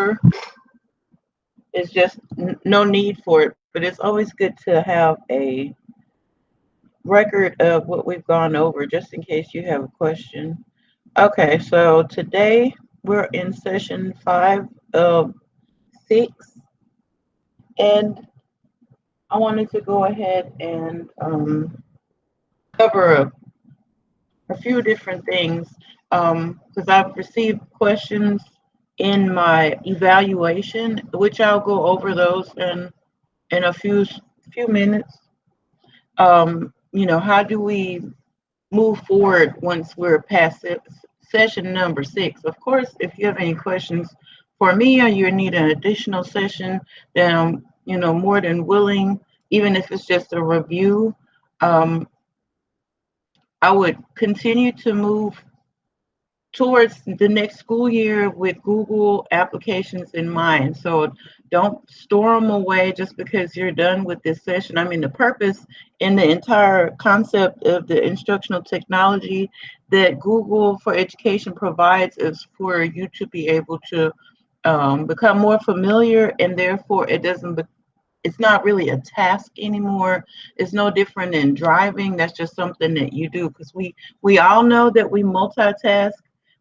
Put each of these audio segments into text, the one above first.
over. It's just no need for it, but it's always good to have a record of what we've gone over just in case you have a question. Okay, so today we're in session 5 of 6, and I wanted to go ahead and cover a few different things because I've received questions in my evaluation, which I'll go over those in a few minutes. How do we move forward once we're past session number 6? Of course, if you have any questions for me or you need an additional session, then I'm, more than willing, even if it's just a review. I would continue to move towards the next school year with Google applications in mind. So don't store them away just because you're done with this session. I mean, the purpose and the entire concept of the instructional technology that Google for Education provides is for you to be able to become more familiar, and therefore it's not really a task anymore. It's no different than driving. That's just something that you do, because we all know that we multitask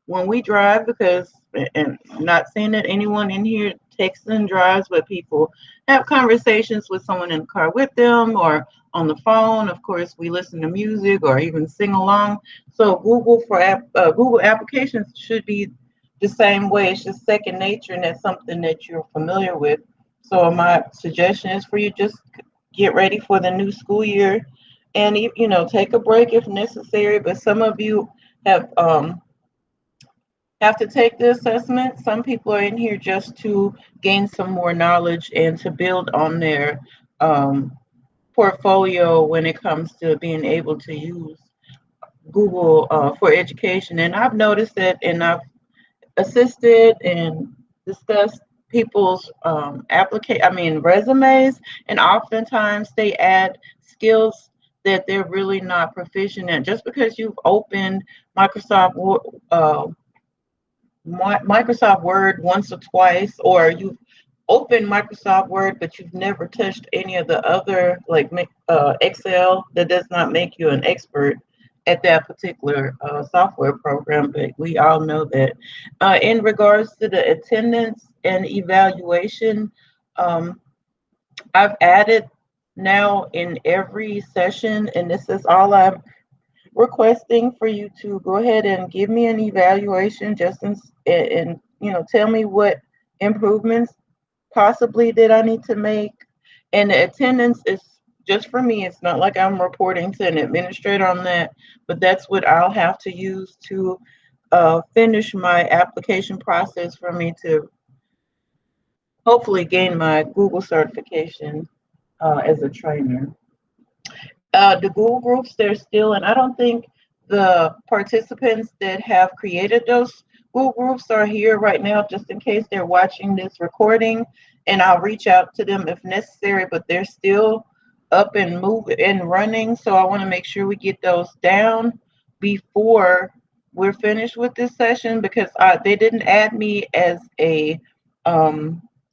when we drive, because, and I'm not saying that anyone in here texts and drives, but people have conversations with someone in the car with them or on the phone. Of course, we listen to music or even sing along. So Google applications should be the same way. It's just second nature, and that's something that you're familiar with. So my suggestion is for you, just get ready for the new school year, and take a break if necessary. But some of you have to take the assessment. Some people are in here just to gain some more knowledge and to build on their portfolio when it comes to being able to use Google for education. And I've noticed that, and I've assisted and discussed people's resumes, and oftentimes they add skills that they're really not proficient in. Just because you've opened Microsoft Word once or twice, or you've opened Microsoft Word but you've never touched any of the other, like Excel, that does not make you an expert at that particular software program. But we all know that. In regards to the attendance and evaluation, I've added now in every session, and this is all I'm requesting for you to go ahead and give me an evaluation, just and tell me what improvements possibly that I need to make. And the attendance is just for me. It's not like I'm reporting to an administrator on that, but that's what I'll have to use to finish my application process for me to hopefully gain my Google certification as a trainer. The Google groups, they're still, and I don't think the participants that have created those Google groups are here right now, just in case they're watching this recording, and I'll reach out to them if necessary, but they're still up and moving and running. So I want to make sure we get those down before we're finished with this session, because they didn't add me as a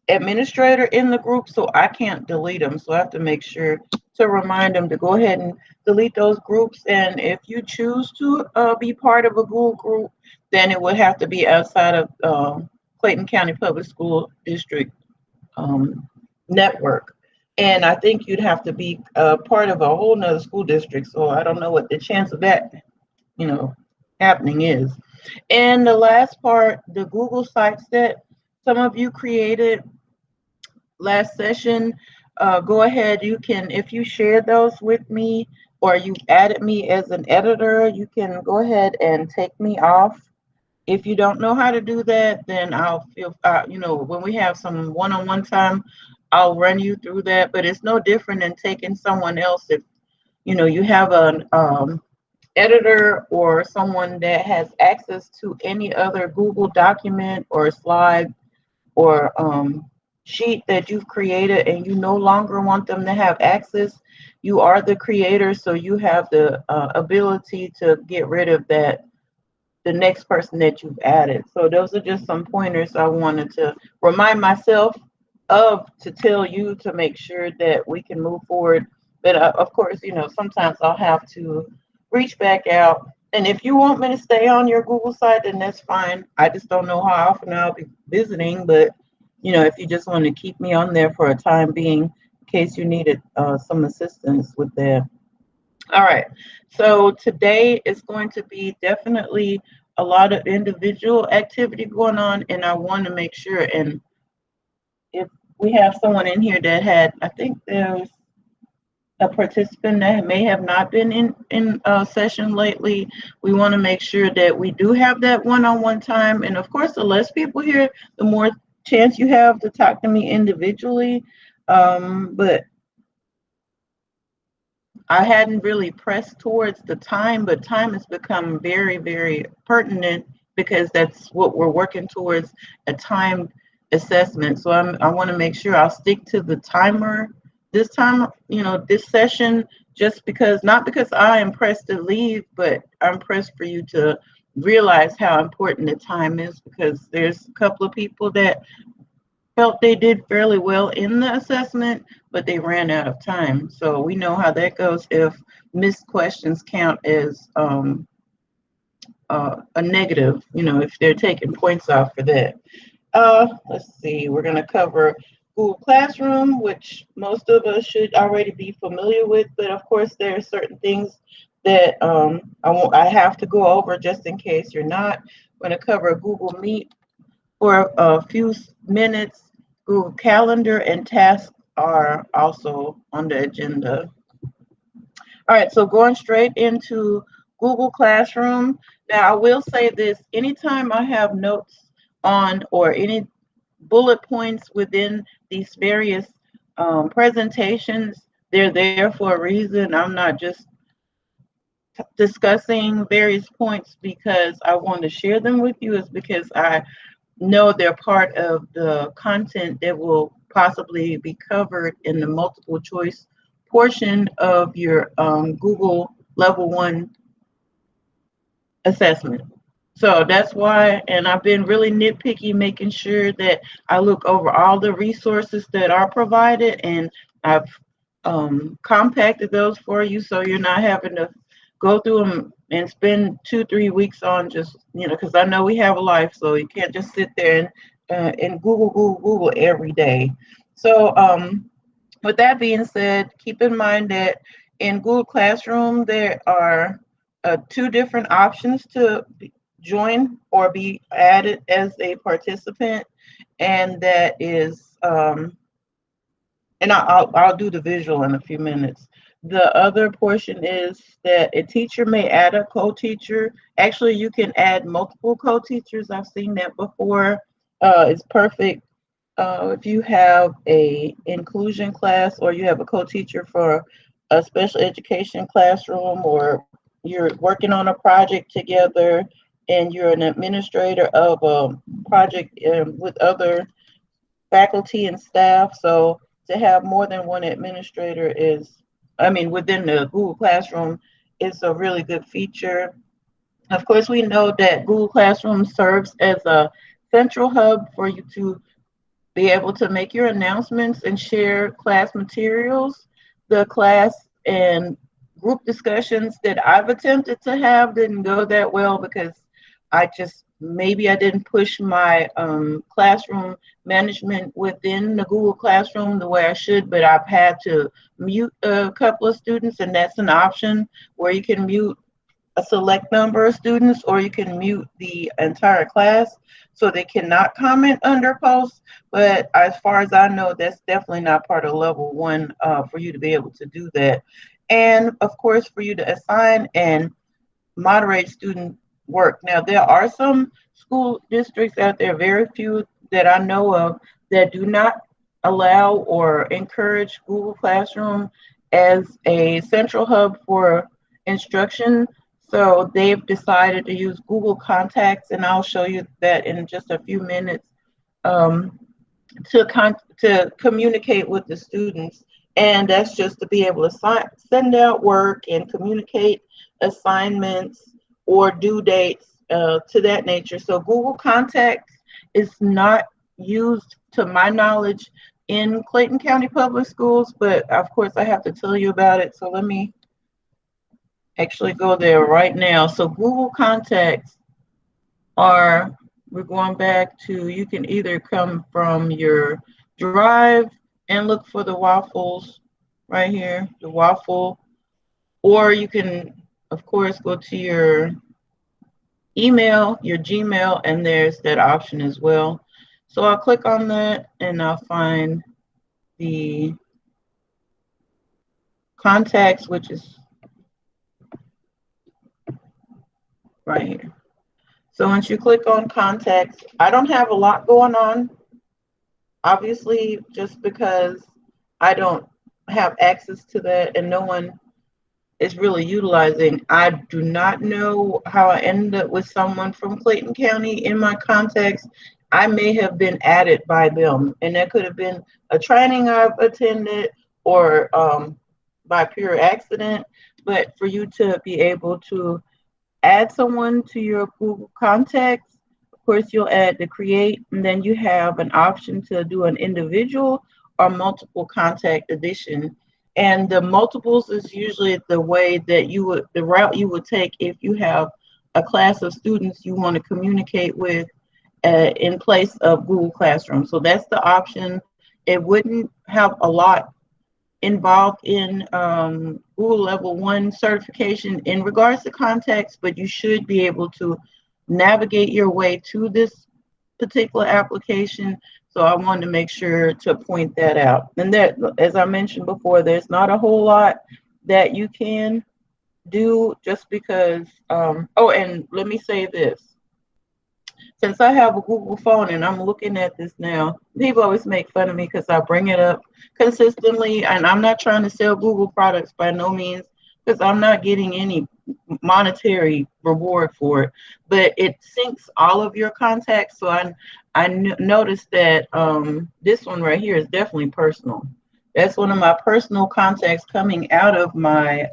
administrator in the group, so I can't delete them. So I have to make sure to remind them to go ahead and delete those groups. And if you choose to be part of a Google group, then it would have to be outside of Clayton County Public School District network. And I think you'd have to be part of a whole nother school district. So I don't know what the chance of that, happening is. And the last part, the Google sites that some of you created last session, go ahead. You can, if you shared those with me or you added me as an editor, you can go ahead and take me off. If you don't know how to do that, then I'll feel, when we have some one-on-one time, I'll run you through that. But it's no different than taking someone else. If, you have an editor or someone that has access to any other Google document or slide or sheet that you've created, and you no longer want them to have access, you are the creator, so you have the ability to get rid of that the next person that you've added. So those are just some pointers I wanted to remind myself of, to tell you to make sure that we can move forward. But of course, sometimes I'll have to reach back out. And if you want me to stay on your Google site, then that's fine. I just don't know how often I'll be visiting, but if you just want to keep me on there for a time being, in case you needed some assistance with that. All right. So today is going to be definitely a lot of individual activity going on, and I want to make sure. And if we have someone in here that I think there's a participant that may have not been in a session lately, we want to make sure that we do have that one-on-one time. And of course, the less people here, the more chance you have to talk to me individually. But I hadn't really pressed towards the time, but time has become very, very pertinent because that's what we're working towards, a timed assessment. So I want to make sure I'll stick to the timer this time, this session, just because, not because I am pressed to leave, but I'm pressed for you to realize how important the time is, because there's a couple of people that felt they did fairly well in the assessment, but they ran out of time. So we know how that goes if missed questions count as a negative, if they're taking points off for that. Let's see, we're going to cover Google Classroom, which most of us should already be familiar with, but of course there are certain things that I have to go over just in case you're not. We're going to cover Google Meet for a few minutes. Google Calendar and tasks are also on the agenda. All right, so going straight into Google Classroom. Now, I will say this, anytime I have notes on or any bullet points within these various presentations, they're there for a reason. I'm not just discussing various points because I want to share them with you, is because I know they're part of the content that will possibly be covered in the multiple choice portion of your Google Level 1 assessment. So that's why, and I've been really nitpicky, making sure that I look over all the resources that are provided, and I've compacted those for you, so you're not having to go through them and spend 2-3 weeks on just, because I know we have a life, so you can't just sit there and Google every day. So with that being said, keep in mind that in Google Classroom, there are 2 different options to join or be added as a participant, and that is, and I'll do the visual in a few minutes. The other portion is that a teacher may add a co-teacher. Actually, you can add multiple co-teachers. I've seen that before. It's perfect if you have a inclusion class, or you have a co-teacher for a special education classroom, or you're working on a project together and you're an administrator of a project with other faculty and staff. So to have more than one administrator within the Google Classroom, is a really good feature. Of course, we know that Google Classroom serves as a central hub for you to be able to make your announcements and share class materials. The class and group discussions that I've attempted to have didn't go that well, because maybe I didn't push my classroom management within the Google Classroom the way I should, but I've had to mute a couple of students, and that's an option where you can mute a select number of students, or you can mute the entire class so they cannot comment under posts. But as far as I know, that's definitely not part of Level 1 for you to be able to do that. And of course, for you to assign and moderate student work. Now, there are some school districts out there, very few that I know of, that do not allow or encourage Google Classroom as a central hub for instruction. So they've decided to use Google Contacts, and I'll show you that in just a few minutes, to communicate with the students. And that's just to be able to send out work and communicate assignments or due dates to that nature. So Google Contacts is not used, to my knowledge, in Clayton County Public Schools, but of course I have to tell you about it. So let me actually go there right now. So Google Contacts are, we're going back to, you can either come from your drive and look for the waffles right here, the waffle, or you can, of course, go to your email, your Gmail, and there's that option as well. So I'll click on that and I'll find the contacts, which is right here. So once you click on contacts, I don't have a lot going on, obviously, just because I don't have access to that and no one is really utilizing. I do not know how I ended up with someone from Clayton County in my contacts. I may have been added by them, and that could have been a training I've attended or by pure accident. But for you to be able to add someone to your Google contacts, of course, you'll add the create, and then you have an option to do an individual or multiple contact addition. And the multiples is usually the way that you would, the route you would take if you have a class of students you want to communicate with in place of Google Classroom. So that's the option. It wouldn't have a lot involved in Google Level 1 certification in regards to contacts, but you should be able to navigate your way to this particular application. So I wanted to make sure to point that out. And that, as I mentioned before, there's not a whole lot that you can do just because, oh, and let me say this. Since I have a Google phone and I'm looking at this now, people always make fun of me because I bring it up consistently, and I'm not trying to sell Google products by no means, because I'm not getting any monetary reward for it, but it syncs all of your contacts. So I noticed that this one right here is definitely personal. That's one of my personal contacts coming out of my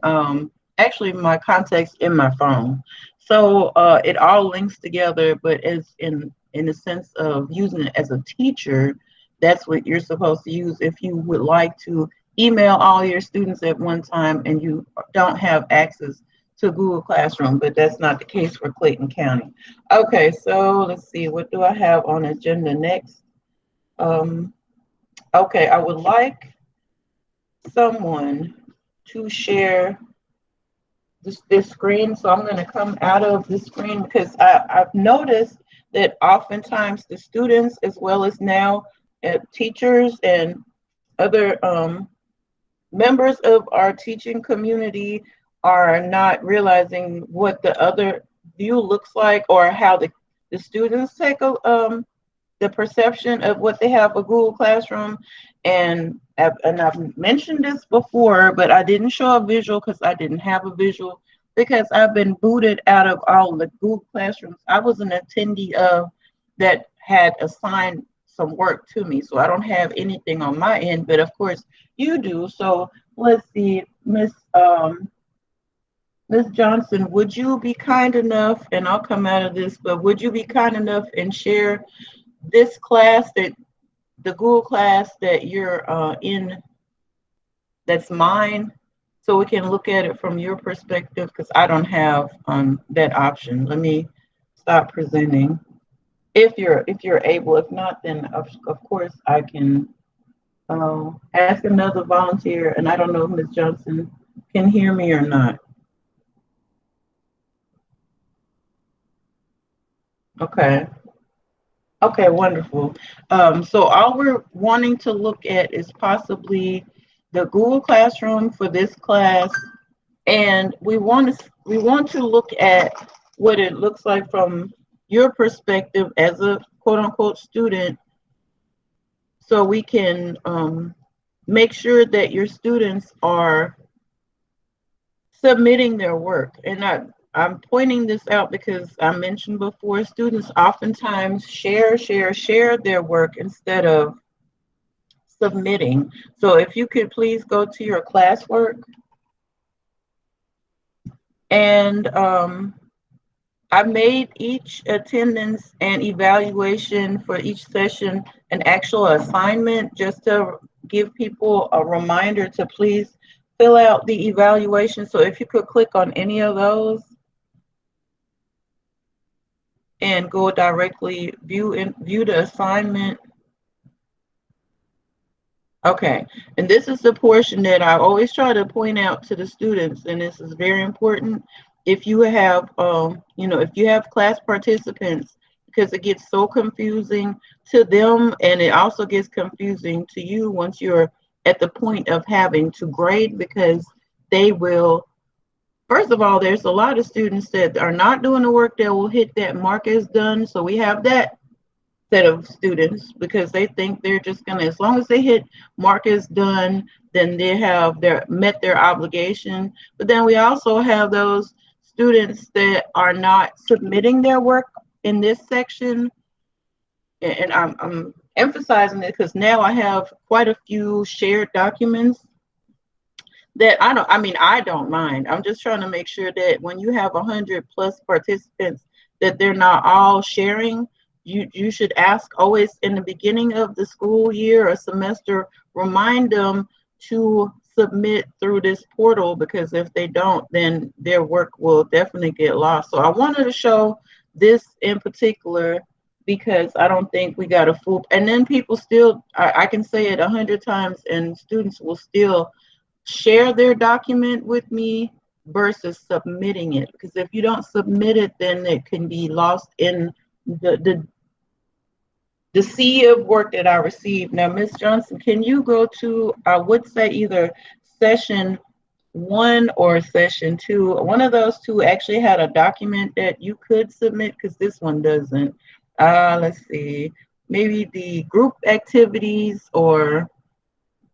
actually my contacts in my phone. So it all links together, but as in the sense of using it as a teacher, that's what you're supposed to use if you would like to email all your students at one time and you don't have access to Google Classroom, but that's not the case for Clayton County. Okay, so let's see, what do I have on agenda next? Okay, I would like someone to share this screen. So I'm going to come out of the screen because I've noticed that oftentimes the students, as well as now teachers and other members of our teaching community, are not realizing what the other view looks like, or how the students take the perception of what they have for Google Classroom. And I've mentioned this before, but I didn't show a visual because I didn't have a visual, because I've been booted out of all the Google Classrooms I was an attendee of that had assigned some work to me. So I don't have anything on my end, but of course you do. So let's see, Miss Johnson, would you be kind enough, and I'll come out of this, but would you be kind enough and share this class, that the Google class that you're in, that's mine, so we can look at it from your perspective, because I don't have that option. Let me stop presenting. If you're able, if not, then of course I can ask another volunteer, and I don't know if Ms. Johnson can hear me or not. Okay. Okay, wonderful. So all we're wanting to look at is possibly the Google Classroom for this class, and we want to look at what it looks like from your perspective as a quote unquote student, so we can make sure that your students are submitting their work. And I'm pointing this out because I mentioned before, students oftentimes share their work instead of submitting. So if you could please go to your classwork and I made each attendance and evaluation for each session an actual assignment just to give people a reminder to please fill out the evaluation. So if you could click on any of those and go directly view the assignment. Okay, and this is the portion that I always try to point out to the students, and this is very important. If you have, if you have class participants, because it gets so confusing to them, and it also gets confusing to you once you're at the point of having to grade, because they will, first of all, there's a lot of students that are not doing the work that will hit that mark as done. So we have that set of students because they think they're just gonna, as long as they hit mark is done, then they have their met their obligation. But then we also have those students that are not submitting their work in this section. And I'm emphasizing it because now I have quite a few shared documents that I don't mind. I'm just trying to make sure that when you have 100+ participants, that they're not all sharing. You should ask always in the beginning of the school year or semester, remind them to submit through this portal, because if they don't, then their work will definitely get lost. So I wanted to show this in particular because I don't think we got a full, and then people still, I can say it 100 times and students will still share their document with me versus submitting it, because if you don't submit it, then it can be lost in the sea of work that I received. Now, Ms. Johnson, can you go to, I would say either session 1 or session 2? One of those two actually had a document that you could submit, because this one doesn't. Let's see, maybe the group activities, or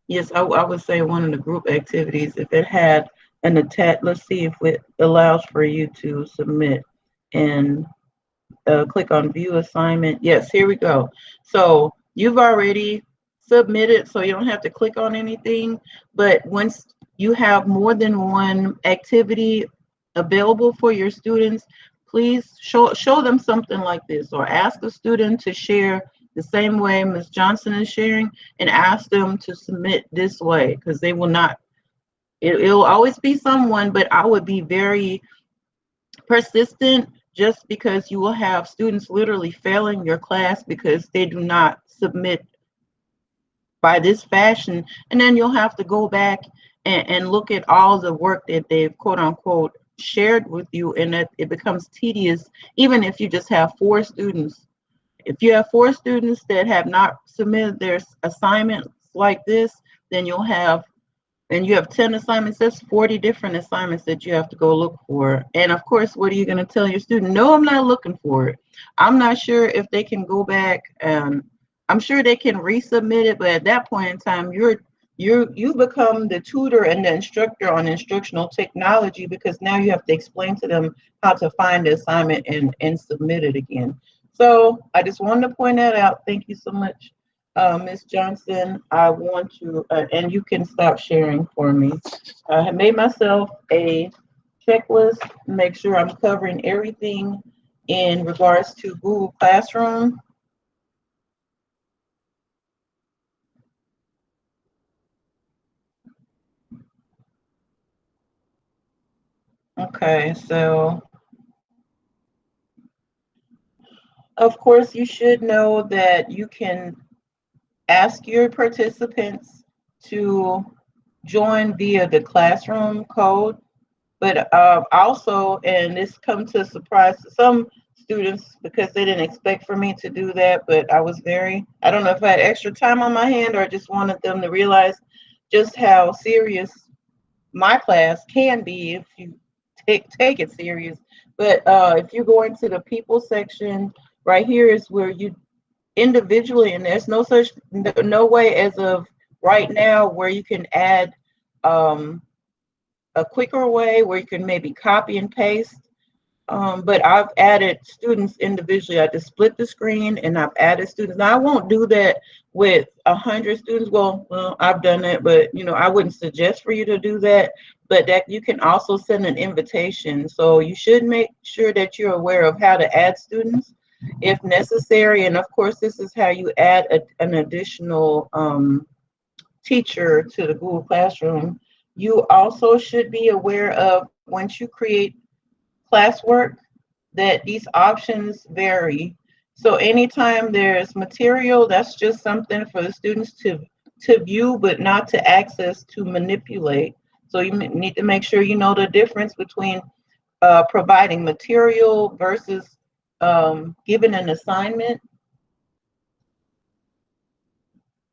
yes, I would say one of the group activities, if it had an attach, let's see if it allows for you to submit and click on view assignment. Yes, here we go. So you've already submitted, so you don't have to click on anything. But once you have more than one activity available for your students, please show them something like this, or ask a student to share the same way Ms. Johnson is sharing, and ask them to submit this way, because they will not, it'll always be someone, but I would be very persistent, just because you will have students literally failing your class because they do not submit by this fashion. And then you'll have to go back and look at all the work that they've quote unquote shared with you, and that it becomes tedious, even if you just have 4 students. If you have 4 students that have not submitted their assignments like this, then you'll have, and you have 10 assignments, that's 40 different assignments that you have to go look for. And of course, what are you going to tell your student? No, I'm not looking for it. I'm not sure if they can go back, I'm sure they can resubmit it, but at that point in time, you become the tutor and the instructor on instructional technology, because now you have to explain to them how to find the assignment and submit it again. So I just wanted to point that out. Thank you so much, Ms. Johnson. I want to, and you can stop sharing for me. I have made myself a checklist, make sure I'm covering everything in regards to Google Classroom. Okay, so of course you should know that you can ask your participants to join via the classroom code. But also, and this comes to surprise to some students because they didn't expect for me to do that, but I don't know if I had extra time on my hand or I just wanted them to realize just how serious my class can be if you take it serious. But if you go into the people section, right here is where you individually, and there's no way as of right now where you can add a quicker way where you can maybe copy and paste But I've added students individually. I just split the screen and I've added students. Now I won't do that with 100 students. Well, I've done that, but I wouldn't suggest for you to do that. But that you can also send an invitation. So you should make sure that you're aware of how to add students if necessary. And of course, this is how you add an additional teacher to the Google Classroom. You also should be aware of once you create classwork that these options vary. So anytime there's material, that's just something for the students to view, but not to access, to manipulate. So you need to make sure you know the difference between providing material versus giving an assignment.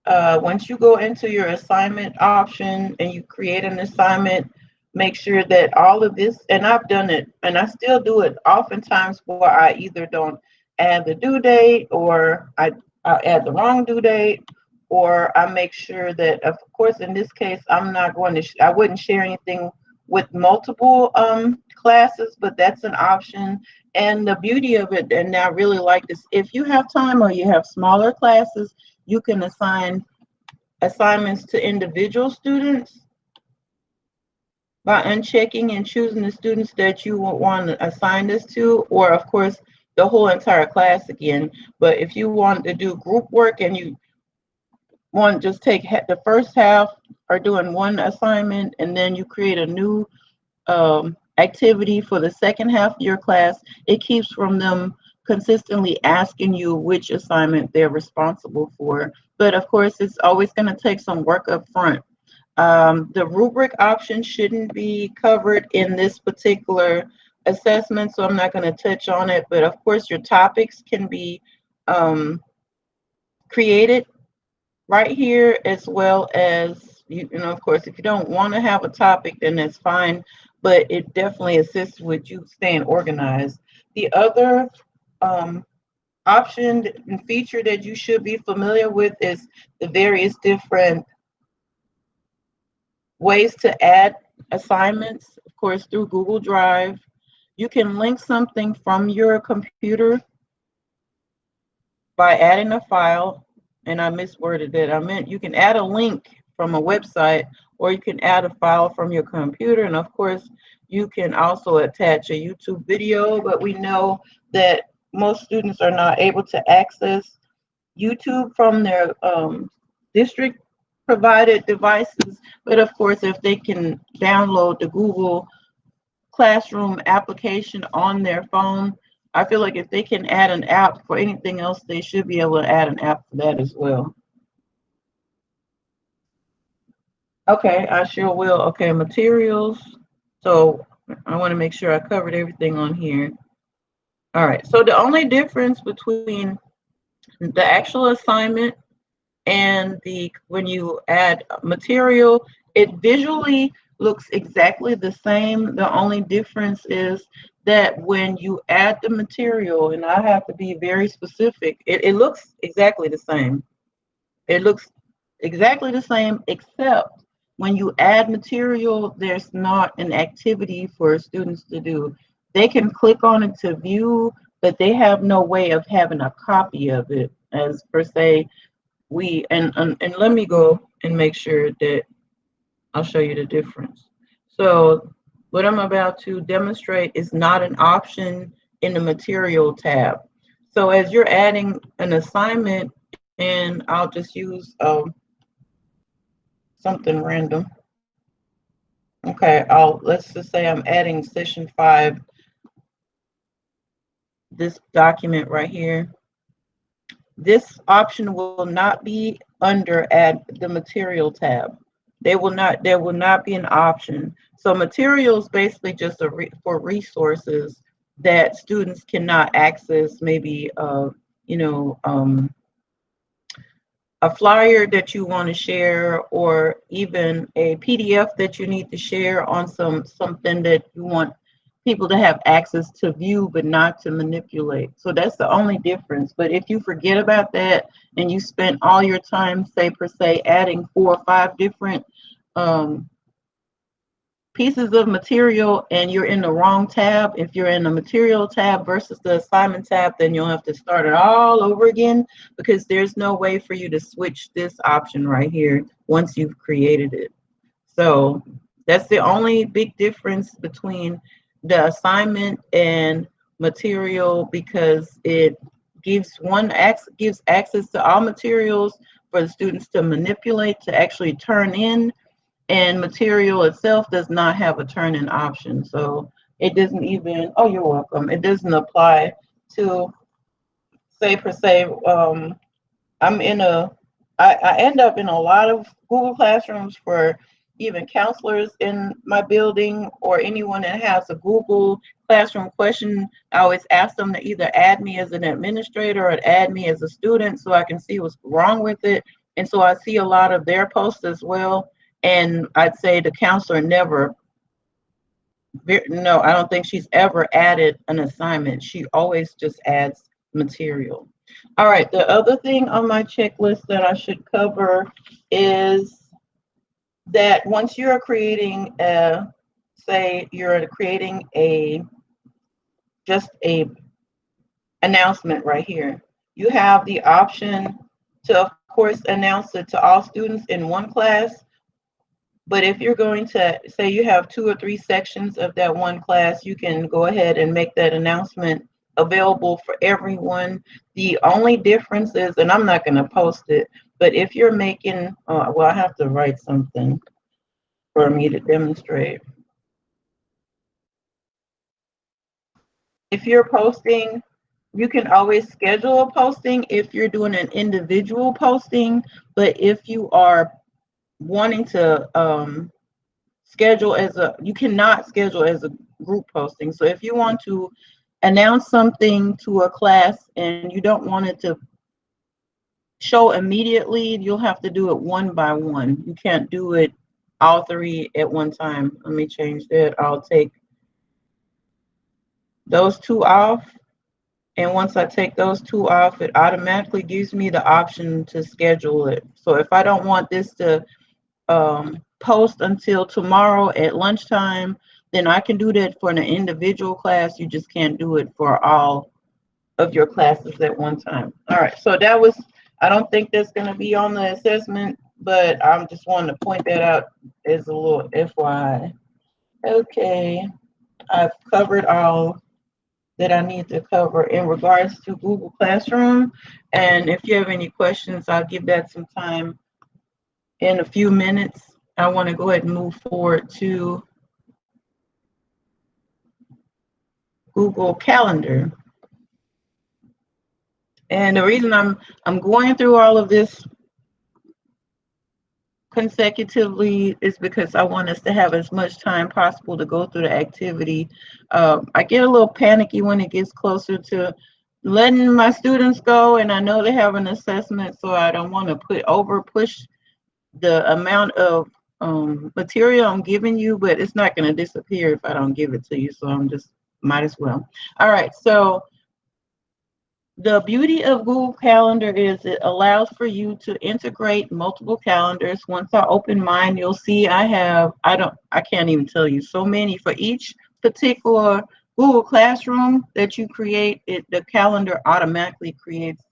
Once you go into your assignment option and you create an assignment, make sure that all of this, and I've done it, and I still do it oftentimes where I either don't add the due date, or I add the wrong due date, or I make sure that, of course, in this case, I'm not going to, I wouldn't share anything with multiple classes, but that's an option. And the beauty of it, and I really like this, if you have time or you have smaller classes, you can assign assignments to individual students by unchecking and choosing the students that you want to assign this to, or of course, the whole entire class again. But if you want to do group work and you want to just take the first half, are doing one assignment, and then you create a new activity for the second half of your class, it keeps from them consistently asking you which assignment they're responsible for. But of course, it's always going to take some work up front. The rubric option shouldn't be covered in this particular assessment, so I'm not going to touch on it. But of course, your topics can be created right here, as well as, of course, if you don't want to have a topic, then that's fine, but it definitely assists with you staying organized. The other option and feature that you should be familiar with is the various different ways to add assignments, of course, through Google Drive. You can link something from your computer by adding a file, and I misworded that. I meant you can add a link from a website, or you can add a file from your computer, and of course, you can also attach a YouTube video, but we know that most students are not able to access YouTube from their district provided devices. But of course, if they can download the Google Classroom application on their phone, I feel like if they can add an app for anything else, they should be able to add an app for that as well. Okay, I sure will. Okay, materials. So I want to make sure I covered everything on here. All right, so the only difference between the actual assignment and when you add material, it visually looks exactly the same. The only difference is that when you add the material, and I have to be very specific, it looks exactly the same. It looks exactly the same, except when you add material, there's not an activity for students to do. They can click on it to view, but they have no way of having a copy of it, as per se. And let me go and make sure that I'll show you the difference. So what I'm about to demonstrate is not an option in the material tab. So as you're adding an assignment, and I'll just use something random. Okay, let's just say I'm adding session 5, this document right here. This option will not be under add the material tab. There will not be an option. So materials basically just for resources that students cannot access, maybe a flyer that you want to share, or even a PDF that you need to share on something that you want people to have access to view but not to manipulate. So that's the only difference. But if you forget about that and you spend all your time, say per se, adding 4 or 5 different pieces of material and you're in the wrong tab, if you're in the material tab versus the assignment tab, then you'll have to start it all over again, because there's no way for you to switch this option right here once you've created it. So that's the only big difference between the assignment and material, because it gives access to all materials for the students to manipulate, to actually turn in, and material itself does not have a turn in option. So it doesn't even, oh, you're welcome. It doesn't apply to, say per se, I'm in I end up in a lot of Google Classrooms for even counselors in my building, or anyone that has a Google Classroom question. I always ask them to either add me as an administrator or add me as a student so I can see what's wrong with it. And so I see a lot of their posts as well. And I'd say the counselor never, no, I don't think she's ever added an assignment. She always just adds material. All right, the other thing on my checklist that I should cover is that once you're creating say you're creating just a announcement right here, you have the option to, of course, announce it to all students in one class. But if you're going to say you have 2 or 3 sections of that one class, you can go ahead and make that announcement available for everyone. The only difference is, and I'm not going to post it, but if you're making, well, I have to write something for me to demonstrate. If you're posting, you can always schedule a posting if you're doing an individual posting, but if you are wanting to schedule as a, you cannot schedule as a group posting. So if you want to announce something to a class and you don't want it to show immediately, you'll have to do it one by one. You can't do it all 3 at one time. Let me change that. I'll take those 2 off. And once I take those 2 off, it automatically gives me the option to schedule it. So if I don't want this to post until tomorrow at lunchtime, then I can do that for an individual class. You just can't do it for all of your classes at one time. All right, so that was, I don't think that's going to be on the assessment, but I'm just wanting to point that out as a little FYI. Okay, I've covered all that I need to cover in regards to Google Classroom. And if you have any questions, I'll give that some time in a few minutes. I want to go ahead and move forward to Google Calendar. And the reason I'm going through all of this consecutively is because I want us to have as much time possible to go through the activity. I get a little panicky when it gets closer to letting my students go, and I know they have an assessment, so I don't want to push the amount of material I'm giving you, but it's not going to disappear if I don't give it to you, so I'm just might as well. All right, so the beauty of Google Calendar is it allows for you to integrate multiple calendars. Once I open mine, you'll see I can't even tell you, so many for each particular Google Classroom that you create. The calendar automatically creates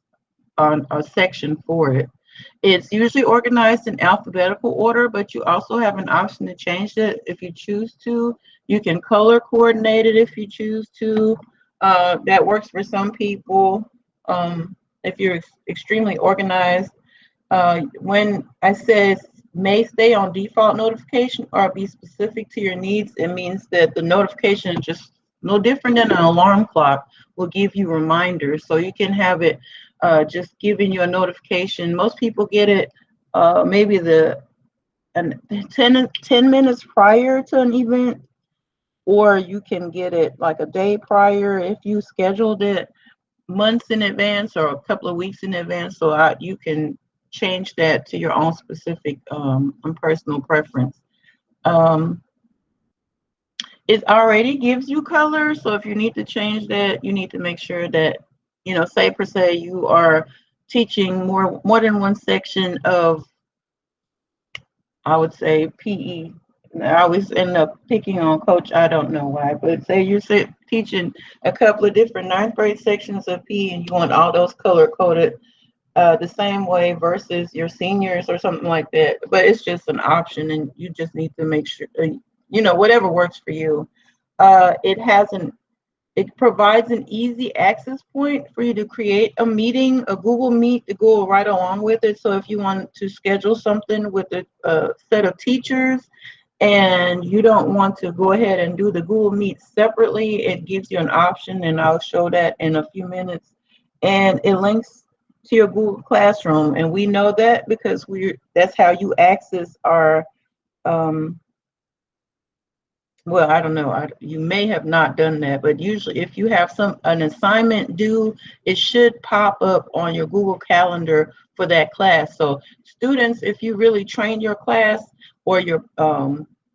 a section for it. It's usually organized in alphabetical order, but you also have an option to change it if you choose to. You can color coordinate it if you choose to. That works for some people. If you're extremely organized, when I said may stay on default notification or be specific to your needs, it means that the notification, just no different than an alarm clock, will give you reminders. So you can have it just giving you a notification. Most people get it maybe 10 minutes prior to an event, or you can get it like a day prior if you scheduled it months in advance or a couple of weeks in advance. So you can change that to your own specific and personal preference. It already gives you color, so if you need to change that, you need to make sure that, say per se you are teaching more than one section of, I would say, PE. I always end up picking on Coach. I don't know why, but say you're teaching a couple of different ninth grade sections of P, and you want all those color coded the same way versus your seniors or something like that. But it's just an option, and you just need to make sure whatever works for you. It has an It provides an easy access point for you to create a meeting, a Google Meet to go right along with it. So if you want to schedule something with a set of teachers and you don't want to go ahead and do the Google Meet separately, it gives you an option, and I'll show that in a few minutes. And it links to your Google Classroom, and we know that because that's how you access our um, well, I don't know. You may have not done that, but usually if you have an assignment due, it should pop up on your Google Calendar for that class. So students, if you really train your class, or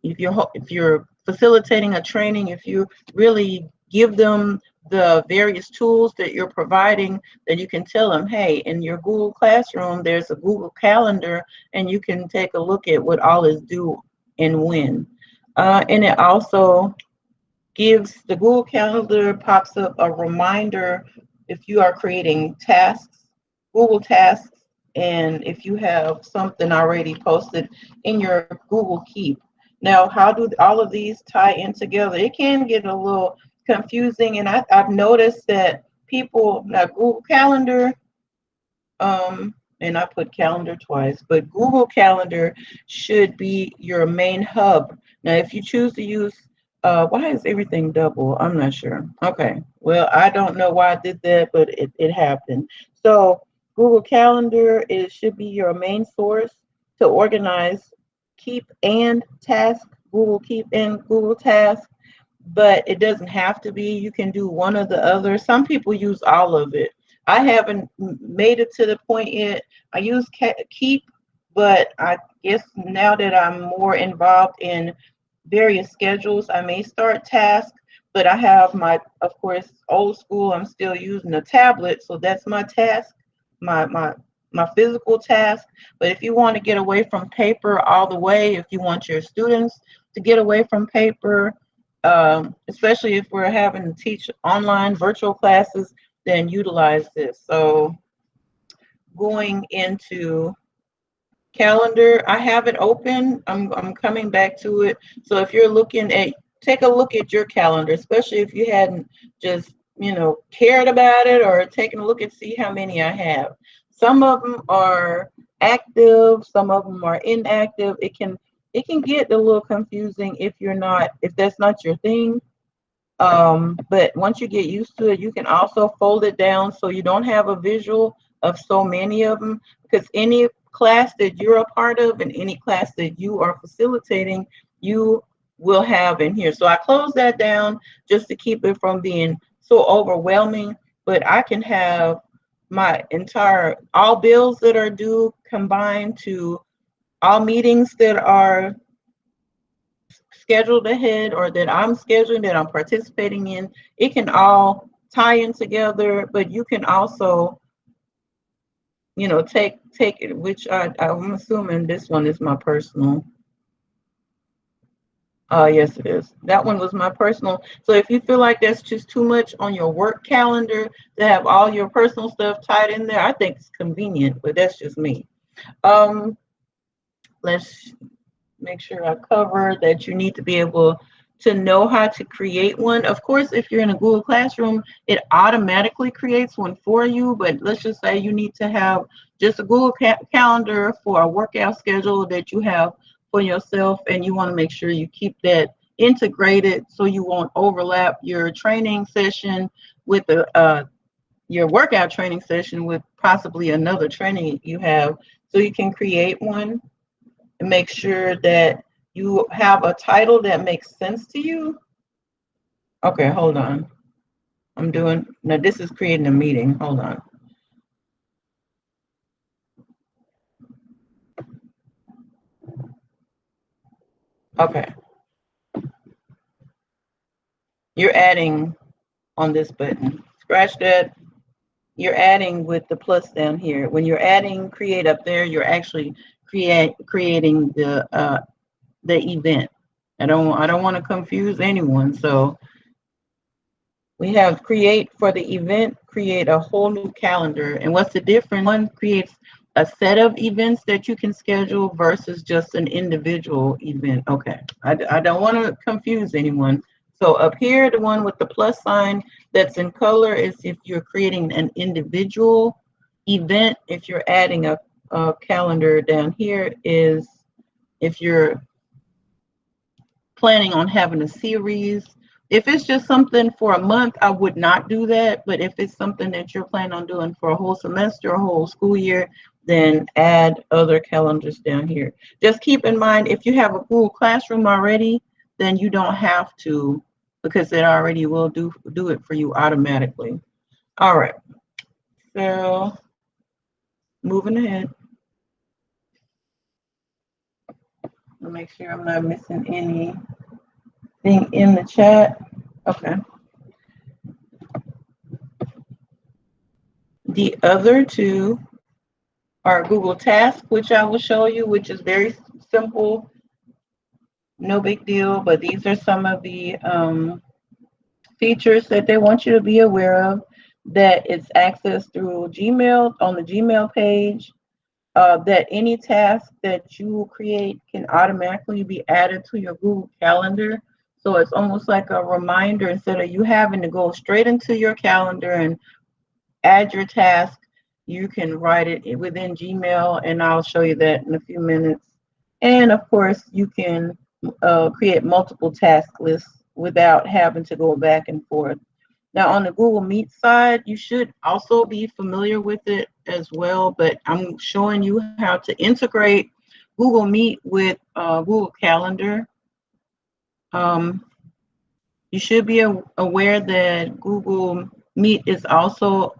if you're facilitating a training, if you really give them the various tools that you're providing, then you can tell them, hey, in your Google Classroom, there's a Google Calendar, and you can take a look at what all is due and when. And it also gives the Google Calendar pops up a reminder if you are creating tasks, Google tasks, and if you have something already posted in your Google Keep. Now, how do all of these tie in together? It can get a little confusing, and I've noticed that people, now Google Calendar, and I put calendar twice, but Google Calendar should be your main hub. Now, if you choose to use, why is everything double? I'm not sure. Okay, well, I don't know why I did that, but it happened. So Google Calendar, it should be your main source to organize Keep and Task, Google Keep and Google Task, but it doesn't have to be. You can do one or the other. Some people use all of it. I haven't made it to the point yet. I use Keep, but I guess now that I'm more involved in various schedules, I may start Task. But I have of course, old school. I'm still using a tablet, so that's my task, my physical task. But if you want to get away from paper all the way, if you want your students to get away from paper, especially if we're having to teach online virtual classes, then utilize this. So going into calendar, I have it open. I'm coming back to it. So if you're take a look at your calendar, especially if you hadn't just, cared about it or taken a look and see how many I have. Some of them are active, some of them are inactive. It can get a little confusing if that's not your thing. But once you get used to it, you can also fold it down so you don't have a visual of so many of them, because any class that you're a part of and any class that you are facilitating, you will have in here. So I close that down just to keep it from being so overwhelming, but I can have all bills that are due combined to all meetings that are scheduled ahead or that I'm scheduling, that I'm participating in. It can all tie in together, but you can also, take it, which I'm assuming this one is my personal. Yes, it is. That one was my personal. So if you feel like that's just too much on your work calendar to have all your personal stuff tied in there, I think it's convenient, but that's just me. Let's make sure I cover that you need to be able to know how to create one. Of course, if you're in a Google Classroom, it automatically creates one for you, but let's just say you need to have just a Google Calendar for a workout schedule that you have for yourself, and you want to make sure you keep that integrated so you won't overlap your training session with your workout training session with possibly another training you have. So you can create one and make sure that you have a title that makes sense to you. Okay, hold on. Now this is creating a meeting. Hold on. Okay. You're adding on this button. Scratch that. You're adding with the plus down here. When you're adding create up there, you're actually creating the event. I don't want to confuse anyone. So we have create for the event, create a whole new calendar. And what's the difference? One creates a set of events that you can schedule versus just an individual event. Okay, I don't want to confuse anyone. So up here, the one with the plus sign that's in color is if you're creating an individual event. If you're adding a calendar, down here is if you're planning on having a series. If it's just something for a month, I would not do that. But if it's something that you're planning on doing for a whole semester, a whole school year, then add other calendars down here. Just keep in mind, if you have a Google Classroom already, then you don't have to, because it already will do it for you automatically. All right, so moving ahead. I'll make sure I'm not missing anything in the chat. Okay. The other two are Google Tasks, which I will show you, which is very simple, no big deal, but these are some of the features that they want you to be aware of, that it's accessed through Gmail on the Gmail page, that any task that you create can automatically be added to your Google Calendar. So it's almost like a reminder instead of you having to go straight into your calendar and add your task. You can write it within Gmail, and I'll show you that in a few minutes. And of course, you can create multiple task lists without having to go back and forth. Now, on the Google Meet side, you should also be familiar with it as well, but I'm showing you how to integrate Google Meet with Google Calendar. You should be aware that Google Meet is also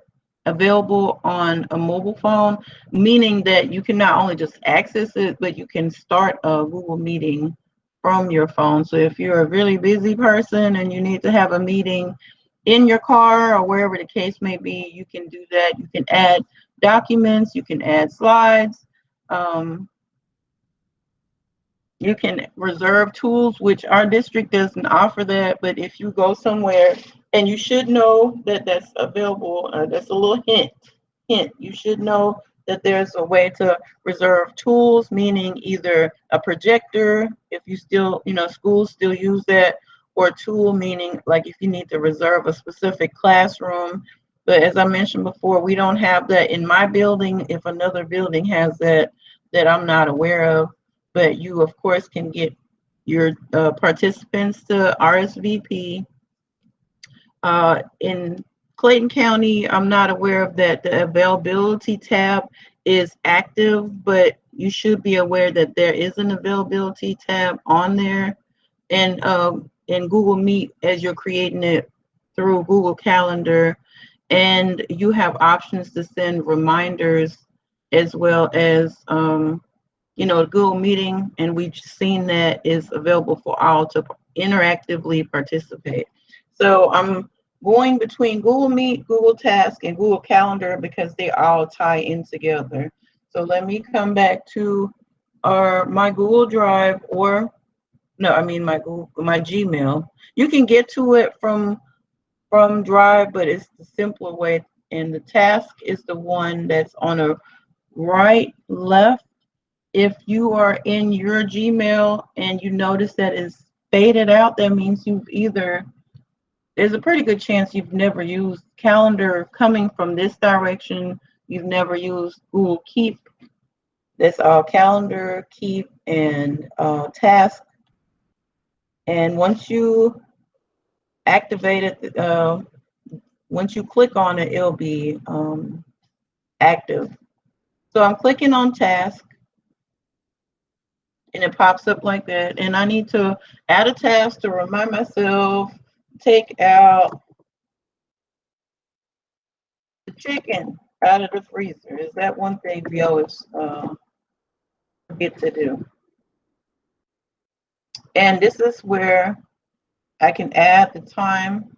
available on a mobile phone, meaning that you can not only just access it, but you can start a Google meeting from your phone. So if you're a really busy person and you need to have a meeting in your car or wherever the case may be, you can do that. You can add documents, you can add slides, you can reserve tools, which our district doesn't offer that, but if you go somewhere, and you should know that that's available, that's a little hint, you should know that there's a way to reserve tools, meaning either a projector, if you still, schools still use that, or tool, meaning like if you need to reserve a specific classroom. But as I mentioned before, we don't have that in my building. If another building has that I'm not aware of, but you of course can get your participants to RSVP. In Clayton County, I'm not aware of that. The availability tab is active, but you should be aware that there is an availability tab on there. And in Google Meet, as you're creating it through Google Calendar, and you have options to send reminders as well as Google Meeting, and we've seen that is available for all to interactively participate. So I'm going between Google Meet, Google Task, and Google Calendar because they all tie in together. So let me come back to my Google Drive, or no, I mean my Gmail. You can get to it from Drive, but it's the simpler way. And the task is the one that's on a right, left. If you are in your Gmail and you notice that it's faded out, that means there's a pretty good chance you've never used Calendar coming from this direction. You've never used Google Keep. That's all Calendar, Keep, and Task. And once you activate it, once you click on it, it'll be active. So I'm clicking on Task, and it pops up like that. And I need to add a task to remind myself, take out the chicken out of the freezer. Is that one thing we always forget to do? And this is where I can add the time.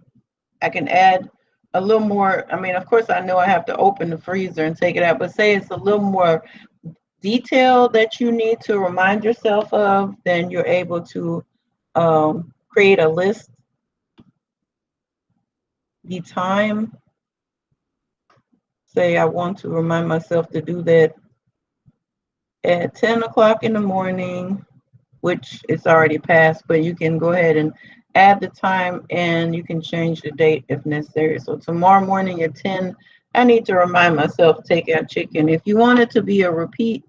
I can add a little more. I mean, of course, I know I have to open the freezer and take it out, but say it's a little more detail that you need to remind yourself of, then you're able to create a list, the time. Say I want to remind myself to do that at 10 o'clock in the morning, which it's already passed, but you can go ahead and add the time and you can change the date if necessary. So tomorrow morning at 10, I need to remind myself to take out chicken. If you want it to be a repeat,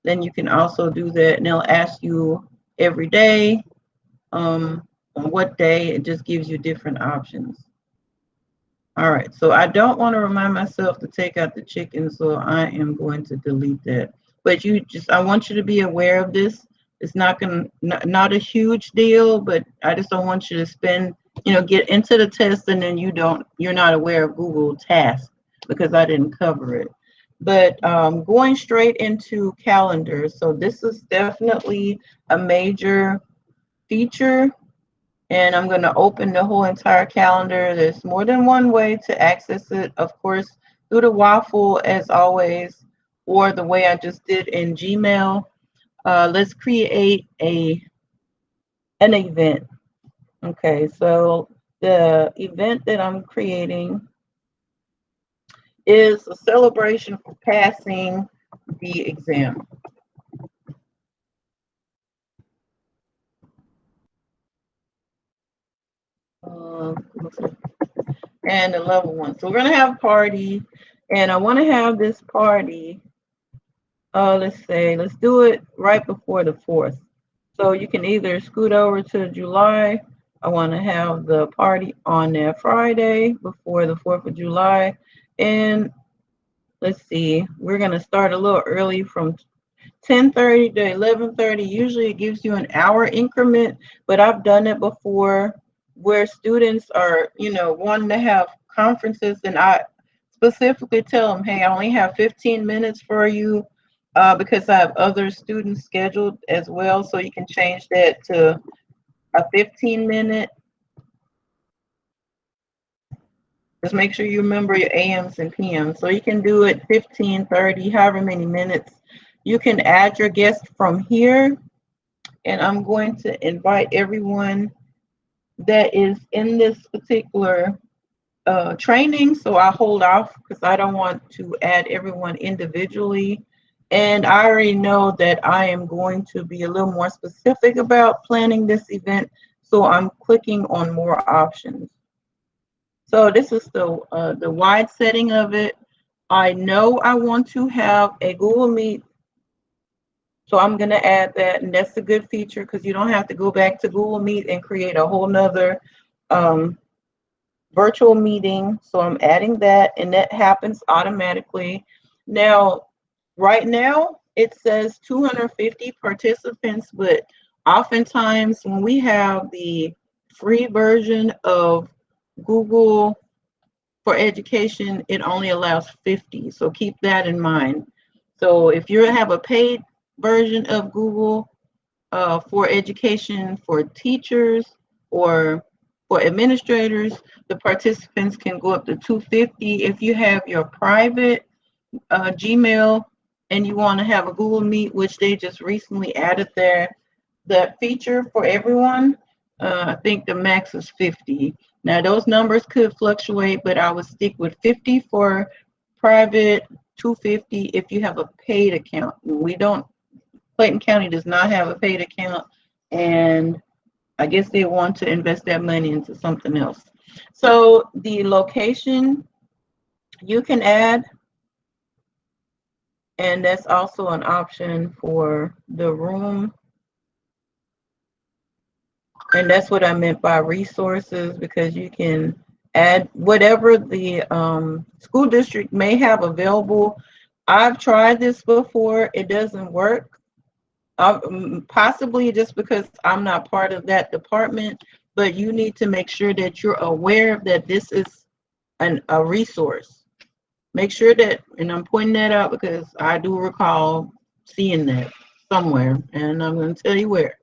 then you can also do that, and they'll ask you every day on what day. It just gives you different options. All right, so I don't want to remind myself to take out the chicken, so I am going to delete that. But I want you to be aware of this. It's not a huge deal, but I just don't want you to get into the test and then you're not aware of Google Tasks because I didn't cover it. But going straight into calendars, so this is definitely a major feature, and I'm going to open the whole entire calendar. There's more than one way to access it, of course, through the waffle as always, or the way I just did in Gmail. Let's create an event. Okay, so the event that I'm creating is a celebration for passing the exam. And the level 1. So we're going to have a party, and I want to have this party, let's do it right before the 4th. So you can either scoot over to July. I want to have the party on that Friday before the 4th of July. And let's see, we're going to start a little early from 10:30 to 11:30. Usually it gives you an hour increment, but I've done it before where students are, wanting to have conferences, and I specifically tell them, hey, I only have 15 minutes for you because I have other students scheduled as well. So you can change that to a 15-minute. Just make sure you remember your AMs and PMs. So you can do it 15, 30, however many minutes. You can add your guest from here, and I'm going to invite everyone that is in this particular training. So I hold off because I don't want to add everyone individually. And I already know that I am going to be a little more specific about planning this event. So I'm clicking on more options. So this is the wide setting of it. I know I want to have a Google Meet, so I'm going to add that, and that's a good feature because you don't have to go back to Google Meet and create a whole nother virtual meeting. So I'm adding that, and that happens automatically. Now, right now, it says 250 participants, but oftentimes when we have the free version of Google for Education, it only allows 50. So keep that in mind. So if you have a paid version of Google for Education for teachers or for administrators, the participants can go up to 250. If you have your private Gmail and you want to have a Google Meet, which they just recently added that feature for everyone, I think the max is 50. Now those numbers could fluctuate, but I would stick with 50 for private, 250 if you have a paid account. Clayton County does not have a paid account, and I guess they want to invest that money into something else. So the location you can add, and that's also an option for the room. And that's what I meant by resources, because you can add whatever the school district may have available. I've tried this before. It doesn't work. Possibly just because I'm not part of that department, but you need to make sure that you're aware that this is a resource. Make sure that, and I'm pointing that out because I do recall seeing that somewhere, and I'm going to tell you where.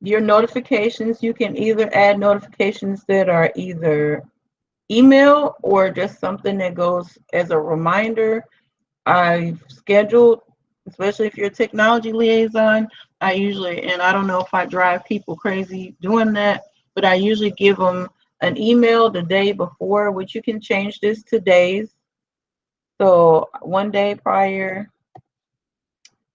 Your notifications, you can either add notifications that are either email or just something that goes as a reminder. I've scheduled, especially if you're a technology liaison, I usually, and I don't know if I drive people crazy doing that, but I usually give them an email the day before, which you can change this to days. So one day prior,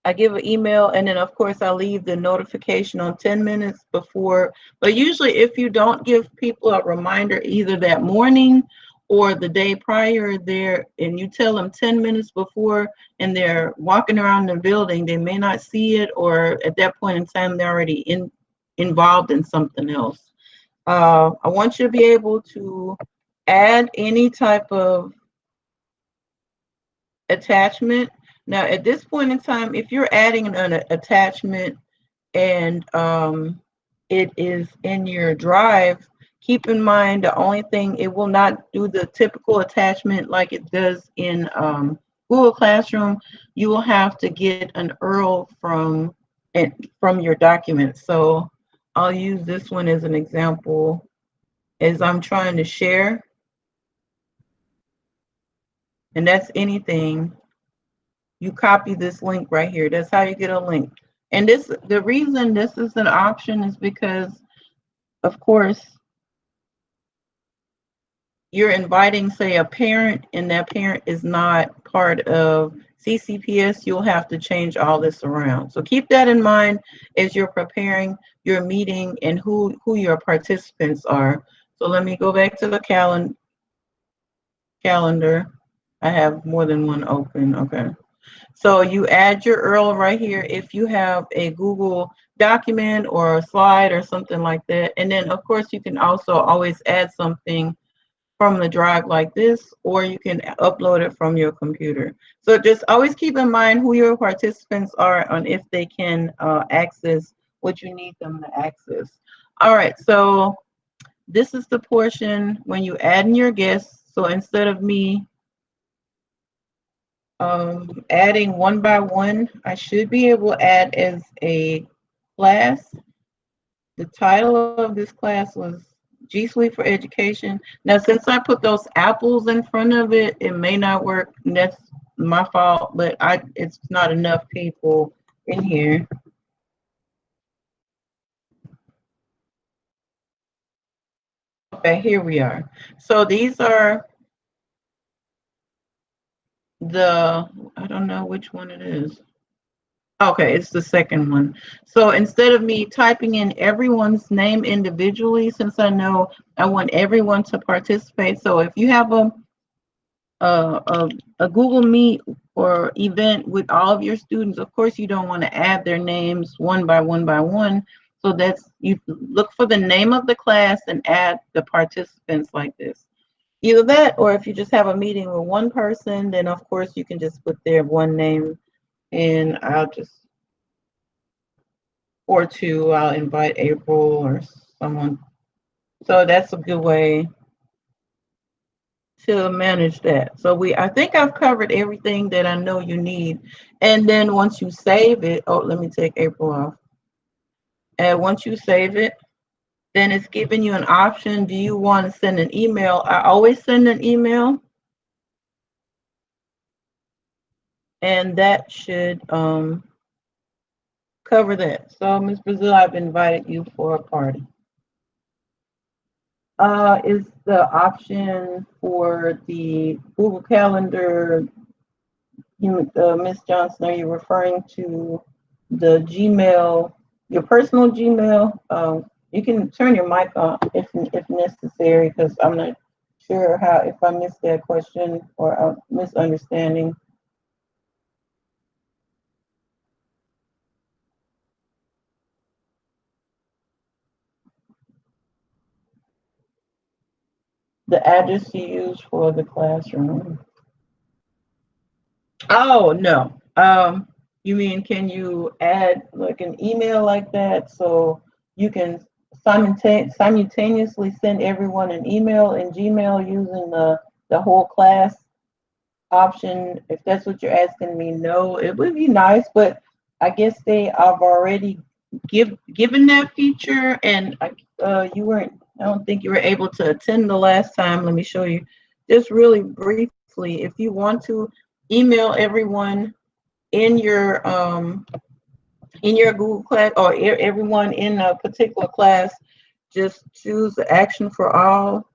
I give an email, and then of course I leave the notification on 10 minutes before. But usually if you don't give people a reminder either that morning or the day prior there, and you tell them 10 minutes before and they're walking around the building, they may not see it, or at that point in time they're already involved in something else. I want you to be able to add any type of attachment. Now, at this point in time, if you're adding an attachment and it is in your drive, keep in mind the only thing, it will not do the typical attachment like it does in Google Classroom. You will have to get an URL from your document. So I'll use this one as an example as I'm trying to share. And that's anything. You copy this link right here. That's how you get a link. And this, the reason this is an option is because, of course, you're inviting, say, a parent, and that parent is not part of CCPS. You'll have to change all this around. So keep that in mind as you're preparing your meeting and who your participants are. So let me go back to the calendar. I have more than one open. Okay. So you add your URL right here if you have a Google document or a slide or something like that. And then, of course, you can also always add something from the drive like this, or you can upload it from your computer. So just always keep in mind who your participants are and if they can access what you need them to access. All right, so this is the portion when you add in your guests. So instead of me adding one by one, I should be able to add as a class. The title of this class was G Suite for Education. Now, since I put those apples in front of it, it may not work. And that's my fault, but it's not enough people in here. Okay, here we are. So these are I don't know which one it is. Okay, it's the second one. So instead of me typing in everyone's name individually, since I know I want everyone to participate. So if you have a Google Meet or event with all of your students, of course you don't want to add their names one by one. So that's, you look for the name of the class and add the participants like this. Either that, or if you just have a meeting with one person, then of course you can just put their one name, and or two, I'll invite April or someone. So that's a good way to manage that. So I think I've covered everything that I know you need. And then once you save it, oh, let me take April off. And once you save it, then it's giving you an option. Do you want to send an email? I always send an email. And that should cover that. So Ms. Brazil, I've invited you for a party. Is the option for the Google Calendar, Ms. Johnson, are you referring to the Gmail, your personal Gmail? You can turn your mic on if necessary, because I'm not sure if I missed that question or a misunderstanding. The address you use for the classroom. Oh, no. You mean, can you add like an email like that so you can simultaneously send everyone an email in Gmail using the whole class option? If that's what you're asking me, no, it would be nice, but I guess they have already given that feature, and you weren't, I don't think you were able to attend the last time. Let me show you just really briefly. If you want to email everyone in your in your Google class, or everyone in a particular class, just choose the action for all,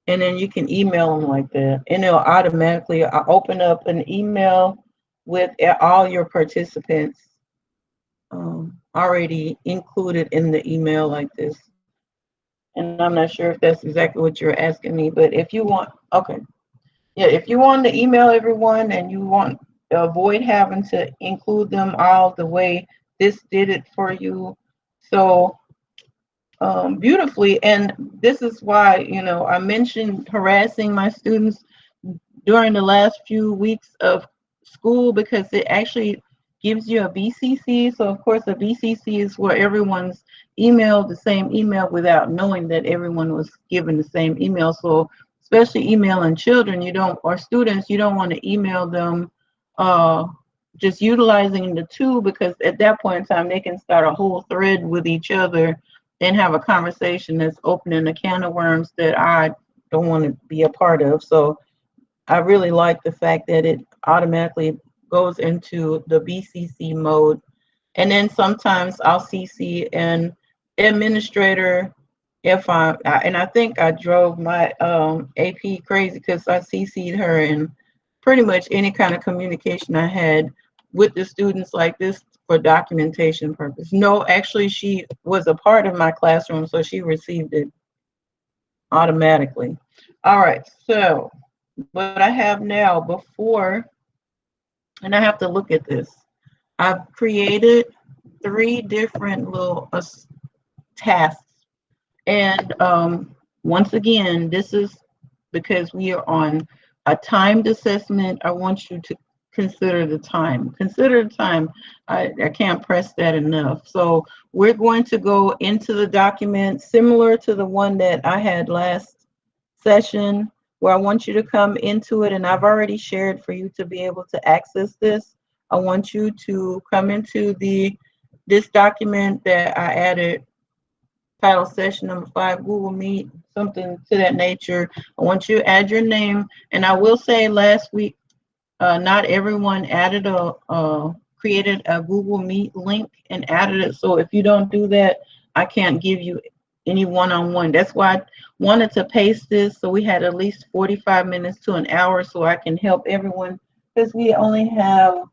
and then you can email them like that, and it'll automatically open up an email with all your participants already included in the email like this. And I'm not sure if that's exactly what you're asking me, but if you want, okay, yeah, if you want to email everyone and you want to avoid having to include them all the way this did it for you so beautifully. And this is why, I mentioned harassing my students during the last few weeks of school, because it actually gives you a BCC. So of course a BCC is where everyone's emailed the same email without knowing that everyone was given the same email. So especially emailing children, you don't, or students, you don't want to email them just utilizing the two, because at that point in time they can start a whole thread with each other and have a conversation that's opening a can of worms that I don't want to be a part of. So I really like the fact that it automatically goes into the BCC mode. And then sometimes I'll CC an administrator if and I think I drove my AP crazy because I CC'd her in pretty much any kind of communication I had with the students like this for documentation purpose. No, actually she was a part of my classroom, so she received it automatically. All right, so what I have now before, and I have to look at this, I've created 3 different little tasks. And once again, this is because we are on a timed assessment. I want you to consider the time. Consider the time. I can't press that enough. So we're going to go into the document similar to the one that I had last session, where I want you to come into it, and I've already shared for you to be able to access this. I want you to come into this document that I added, title session number 5, Google Meet, something to that nature. I want you to add your name, and I will say last week, not everyone added created a Google Meet link and added it. So if you don't do that, I can't give you any one-on-one. That's why I wanted to paste this so we had at least 45 minutes to an hour so I can help everyone, because we only have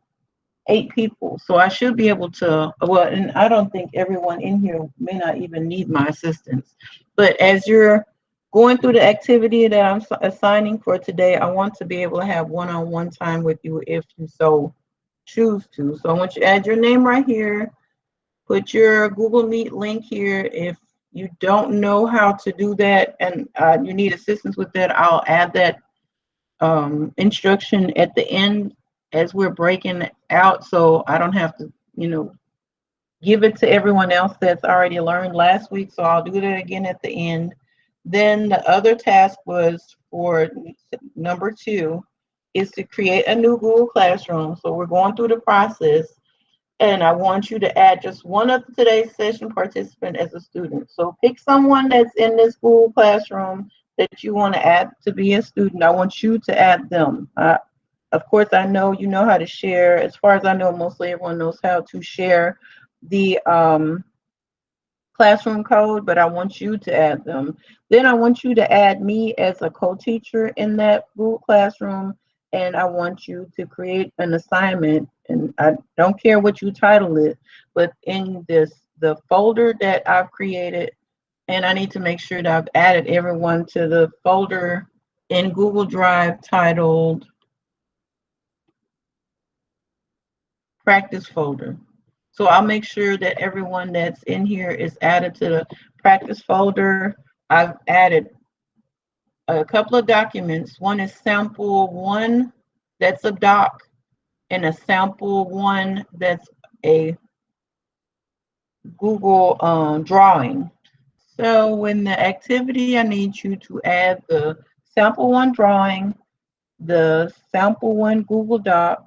8 people. So I should be able to, well, and I don't think everyone in here may not even need my assistance. But as you're going through the activity that I'm assigning for today, I want to be able to have one-on-one time with you if you so choose to. So I want you to add your name right here, put your Google Meet link here. If you don't know how to do that and you need assistance with that, I'll add that instruction at the end as we're breaking out, so I don't have to, give it to everyone else that's already learned last week. So I'll do that again at the end. Then the other task was for number 2 is to create a new Google Classroom. So we're going through the process, and I want you to add just one of today's session participant as a student. So pick someone that's in this Google Classroom that you want to add to be a student. I want you to add them. Of course, I know you know how to share. As far as I know, mostly everyone knows how to share the classroom code, but I want you to add them. Then I want you to add me as a co-teacher in that Google Classroom, and I want you to create an assignment. And I don't care what you title it, but in the folder that I've created, and I need to make sure that I've added everyone to the folder in Google Drive titled practice folder. So I'll make sure that everyone that's in here is added to the practice folder. I've added a couple of documents. One is sample 1, that's a doc, and a sample 1 that's a Google drawing. So in the activity, I need you to add the sample 1 drawing, the sample 1 Google Doc.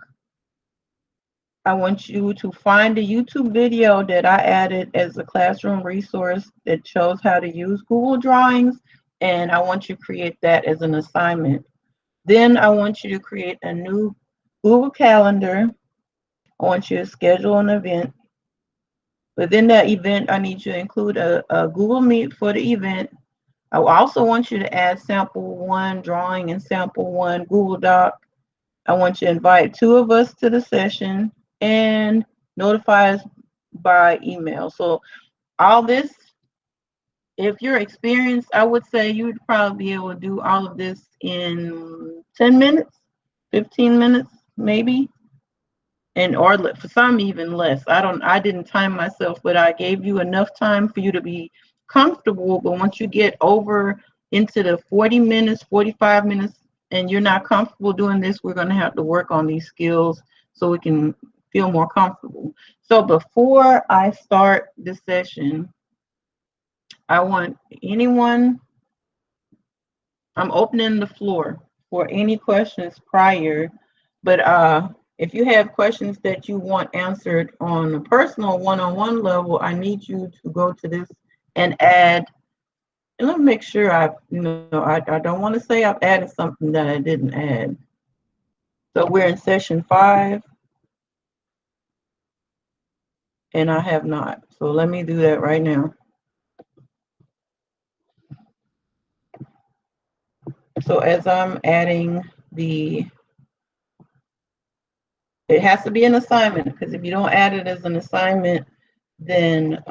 I want you to find a YouTube video that I added as a classroom resource that shows how to use Google Drawings, and I want you to create that as an assignment. Then I want you to create a new Google Calendar. I want you to schedule an event. Within that event, I need you to include a Google Meet for the event. I also want you to add sample one drawing and sample one Google Doc. I want you to invite 2 of us to the session and notify us by email. So all this, if you're experienced, I would say you would probably be able to do all of this in 10 minutes, 15 minutes, maybe. And or for some even less. I didn't time myself, but I gave you enough time for you to be comfortable. But once you get over into the 40 minutes, 45 minutes, and you're not comfortable doing this, we're going to have to work on these skills so we can feel more comfortable. So before I start this session, I want anyone, I'm opening the floor for any questions prior, but if you have questions that you want answered on a personal one-on-one level, I need you to go to this and add, and let me make sure I don't want to say I've added something that I didn't add. So we're in session 5, and I have not. So let me do that right now. So as I'm adding it has to be an assignment, because if you don't add it as an assignment, then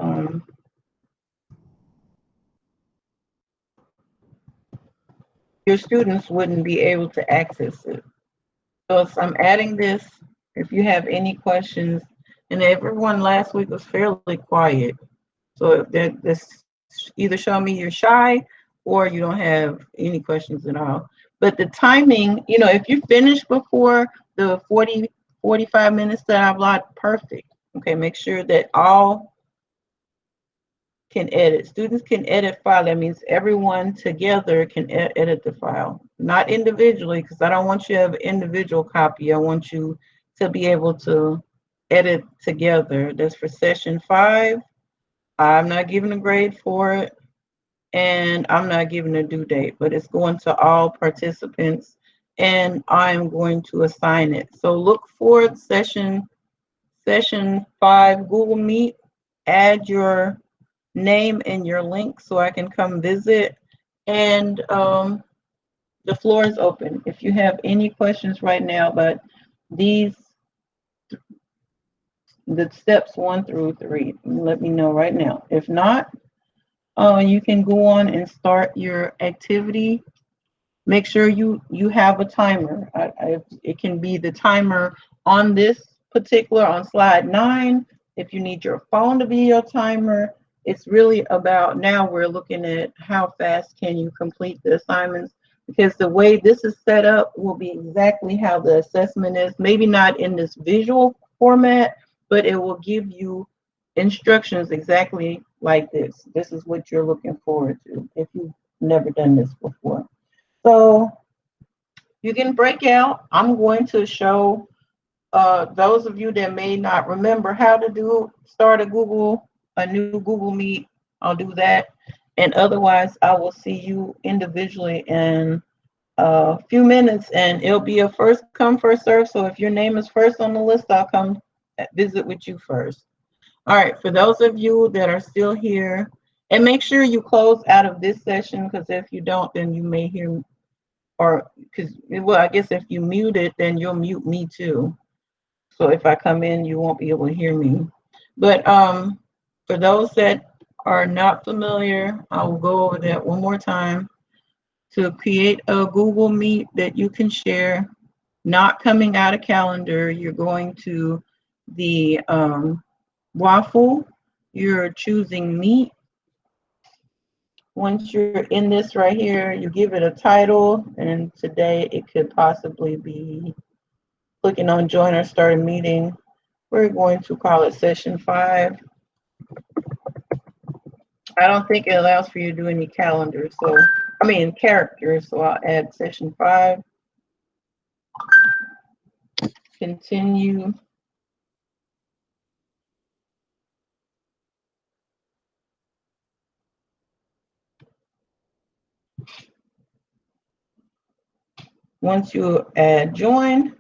your students wouldn't be able to access it. So if I'm adding this, if you have any questions, and everyone last week was fairly quiet. So if this either show me you're shy or you don't have any questions at all. But the timing, if you finish before the 45 minutes that I've blocked, perfect. Okay, make sure that all can edit. Students can edit file. That means everyone together can edit the file, not individually, because I don't want you to have an individual copy. I want you to be able to edit together. That's for session 5. I'm not giving a grade for it, and I'm not giving a due date, but it's going to all participants, and I'm going to assign it. So look for session 5 Google Meet. Add your name and your link so I can come visit. And the floor is open. If you have any questions right now about the steps 1 through 3, let me know right now. If not, you can go on and start your activity. Make sure you have a timer. It can be the timer on this particular, on slide 9. If you need your phone to be your timer, it's really about, now we're looking at how fast can you complete the assignments, because the way this is set up will be exactly how the assessment is. Maybe not in this visual format, but it will give you instructions exactly like this. This is what you're looking forward to if you've never done this before. So you can break out. I'm going to show those of you that may not remember how to start a new Google Meet. I'll do that. And otherwise, I will see you individually in a few minutes, and it'll be a first come, first serve. So if your name is first on the list, I'll come visit with you first. All right, for those of you that are still here, and make sure you close out of this session, because if you don't, then you may hear, or because, well, I guess if you mute it, then you'll mute me too. So if I come in, you won't be able to hear me. But for those that are not familiar, I will go over that one more time. To create a Google Meet that you can share, not coming out of calendar, you're going to the waffle, you're choosing Meet. Once you're in this right here, you give it a title, and today it could possibly be clicking on join or start a meeting. We're going to call it session 5. I don't think it allows for you to do any calendars, characters, so I'll add session 5. Continue. Once you add join,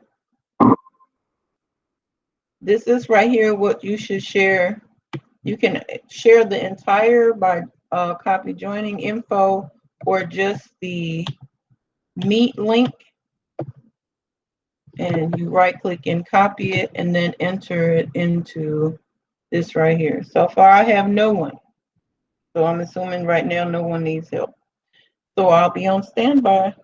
this is right here what you should share You can share the entire by copy joining info or just the Meet link, and you right click and copy it and then enter it into this right here. So far I have no one. So I'm assuming right now no one needs help. So I'll be on standby.